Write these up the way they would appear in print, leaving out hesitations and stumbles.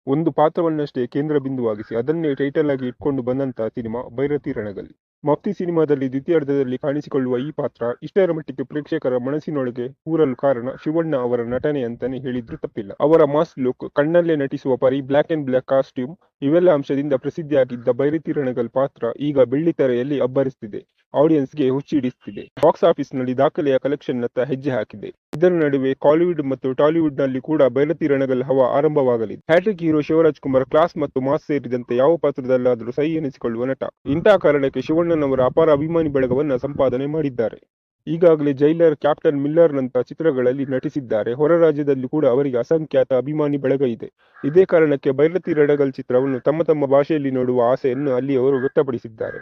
ಒಂದು ಪಾತ್ರವನ್ನಷ್ಟೇ ಕೇಂದ್ರ ಬಿಂದುವಾಗಿಸಿ ಅದನ್ನೇ ಟೈಟಲ್ ಆಗಿ ಇಟ್ಕೊಂಡು ಬಂದಂತ ಸಿನಿಮಾ ಭೈರತಿ ರಣಗಲ್. ಮಫ್ತಿ ಸಿನಿಮಾದಲ್ಲಿ ದ್ವಿತೀಯಾರ್ಧದಲ್ಲಿ ಕಾಣಿಸಿಕೊಳ್ಳುವ ಈ ಪಾತ್ರ ಇಷ್ಟರ ಮಟ್ಟಿಗೆ ಪ್ರೇಕ್ಷಕರ ಮನಸ್ಸಿನೊಳಗೆ ಊರಲು ಕಾರಣ ಶಿವಣ್ಣ ಅವರ ನಟನೆ ಅಂತಾನೆ ಹೇಳಿದ್ರು ತಪ್ಪಿಲ್ಲ. ಅವರ ಮಾಸ್ ಲುಕ್, ಕಣ್ಣಲ್ಲೇ ನಟಿಸುವ ಪರಿ, ಬ್ಲಾಕ್ ಅಂಡ್ ಬ್ಲಾಕ್ ಕಾಸ್ಟ್ಯೂಮ್ ಇವೆಲ್ಲ ಅಂಶದಿಂದ ಪ್ರಸಿದ್ಧಿಯಾಗಿದ್ದ ಭೈರತಿ ರಣಗಲ್ ಪಾತ್ರ ಈಗ ಬೆಳ್ಳಿತೆರೆಯಲ್ಲಿ ಅಬ್ಬರಿಸುತ್ತಿದೆ, ಆಡಿಯನ್ಸ್ಗೆ ಹುಚ್ಚಿಡಿಸುತ್ತಿದೆ. ಬಾಕ್ಸ್ ಆಫೀಸ್ ನಲ್ಲಿ ದಾಖಲೆಯ ಕಲೆಕ್ಷನ್ ನತ್ತ ಹೆಜ್ಜೆ ಹಾಕಿದೆ. ಇದರ ನಡುವೆ ಕಾಲಿವುಡ್ ಮತ್ತು ಟಾಲಿವುಡ್ ನಲ್ಲಿ ಕೂಡ ಭೈರತಿ ರಣಗಲ್ ಹವಾ ಆರಂಭವಾಗಲಿದೆ. Hat-trick hero Shivaraj Kumar class ಮತ್ತು ಮಾಸ್ ಸೇರಿದಂತೆ ಯಾವ ಪಾತ್ರದಲ್ಲಾದರೂ ಸೈ ಎನಿಸಿಕೊಳ್ಳುವ ನಟ. ಇಂತಹ ಕಾರಣಕ್ಕೆ ಶಿವಣ್ಣನವರ ಅಪಾರ ಅಭಿಮಾನಿ ಬಳಗವನ್ನ ಸಂಪಾದನೆ ಮಾಡಿದ್ದಾರೆ. ಈಗಾಗಲೇ ಜೈಲರ್, ಕ್ಯಾಪ್ಟನ್ ಮಿಲ್ಲರ್ ನಂತ ಚಿತ್ರಗಳಲ್ಲಿ ನಟಿಸಿದ್ದಾರೆ. ಹೊರ ರಾಜ್ಯದಲ್ಲಿ ಕೂಡ ಅವರಿಗೆ ಅಸಂಖ್ಯಾತ ಅಭಿಮಾನಿ ಬಳಗ ಇದೆ. ಇದೇ ಕಾರಣಕ್ಕೆ ಭೈರತಿ ರಣಗಲ್ ಚಿತ್ರವನ್ನು ತಮ್ಮ ತಮ್ಮ ಭಾಷೆಯಲ್ಲಿ ನೋಡುವ ಆಸೆಯನ್ನು ಅಲ್ಲಿಯವರು ವ್ಯಕ್ತಪಡಿಸಿದ್ದಾರೆ.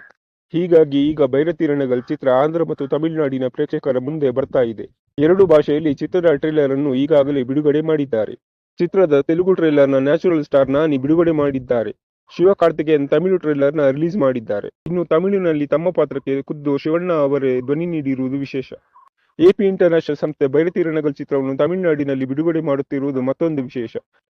ಹೀಗಾಗಿ ಈಗ ಭೈರತಿ ರಣಗಲ್ ಚಿತ್ರ ಆಂಧ್ರ ಮತ್ತು ತಮಿಳುನಾಡಿನ ಪ್ರೇಕ್ಷಕರ ಮುಂದೆ ಬರ್ತಾ ಇದೆ. ಎರಡು ಭಾಷೆಯಲ್ಲಿ ಚಿತ್ರದ ಟ್ರೇಲರ್ ಅನ್ನು ಈಗಾಗಲೇ ಬಿಡುಗಡೆ ಮಾಡಿದ್ದಾರೆ. ಚಿತ್ರದ ತೆಲುಗು ಟ್ರೇಲರ್ನ ನ್ಯಾಚುರಲ್ ಸ್ಟಾರ್ ನಾನಿ ಬಿಡುಗಡೆ ಮಾಡಿದ್ದಾರೆ. ಶಿವಕಾರ್ತಿಕೇಯನ್ ತಮಿಳು ಟ್ರೇಲರ್ನ ರಿಲೀಸ್ ಮಾಡಿದ್ದಾರೆ. ಇನ್ನು ತಮಿಳಿನಲ್ಲಿ ತಮ್ಮ ಪಾತ್ರಕ್ಕೆ ಖುದ್ದು ಶಿವಣ್ಣ ಅವರೇ ಧ್ವನಿ ನೀಡಿರುವುದು ವಿಶೇಷ. ಎಪಿ ಇಂಟರ್ನ್ಯಾಷನಲ್ ಸಂಸ್ಥೆ ಭೈರತಿ ರಣಗಲ್ ಚಿತ್ರವನ್ನು ತಮಿಳುನಾಡಿನಲ್ಲಿ ಬಿಡುಗಡೆ ಮಾಡುತ್ತಿರುವುದು ಮತ್ತೊಂದು ವಿಶೇಷ.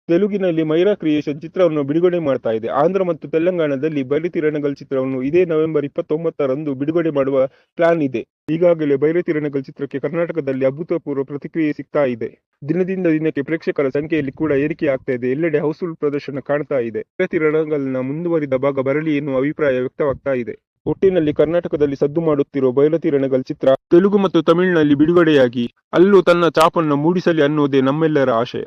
ತೆಲುಗಿನಲ್ಲಿ ಮೈರಾ ಕ್ರಿಯೇಷನ್ ಚಿತ್ರವನ್ನು ಬಿಡುಗಡೆ ಮಾಡ್ತಾ ಇದೆ. ಆಂಧ್ರ ಮತ್ತು ತೆಲಂಗಾಣದಲ್ಲಿ ಭೈರತಿ ರಣಗಲ್ ಚಿತ್ರವನ್ನು ಇದೇ ನವೆಂಬರ್ 29ರಂದು ಬಿಡುಗಡೆ ಮಾಡುವ ಪ್ಲಾನ್ ಇದೆ. ಈಗಾಗಲೇ ಭೈರತಿ ರಣಗಲ್ ಚಿತ್ರಕ್ಕೆ ಕರ್ನಾಟಕದಲ್ಲಿ ಅಭೂತಪೂರ್ವ ಪ್ರತಿಕ್ರಿಯೆ ಸಿಗ್ತಾ ಇದೆ. ದಿನದಿಂದ ದಿನಕ್ಕೆ ಪ್ರೇಕ್ಷಕರ ಸಂಖ್ಯೆಯಲ್ಲಿ ಕೂಡ ಏರಿಕೆ ಆಗ್ತಾ ಇದೆ. ಎಲ್ಲೆಡೆ ಹೌಸ್ಫುಲ್ ಪ್ರದರ್ಶನ ಕಾಣ್ತಾ ಇದೆ. ಭೈರತಿ ರಣಗಲ್ನ ಮುಂದುವರಿದ ಭಾಗ ಬರಲಿ ಎನ್ನುವ ಅಭಿಪ್ರಾಯ ವ್ಯಕ್ತವಾಗ್ತಾ ಇದೆ. ಒಟ್ಟಿನಲ್ಲಿ ಕರ್ನಾಟಕದಲ್ಲಿ ಸದ್ದು ಮಾಡುತ್ತಿರುವ ಭೈರತಿ ರಣಗಲ್ ಚಿತ್ರ ತೆಲುಗು ಮತ್ತು ತಮಿಳಿನಲ್ಲಿ ಬಿಡುಗಡೆಯಾಗಿ ಅಲ್ಲೂ ತನ್ನ ಛಾಪನ್ನು ಮೂಡಿಸಲಿ ಅನ್ನೋದೇ ನಮ್ಮೆಲ್ಲರ ಆಶಯ.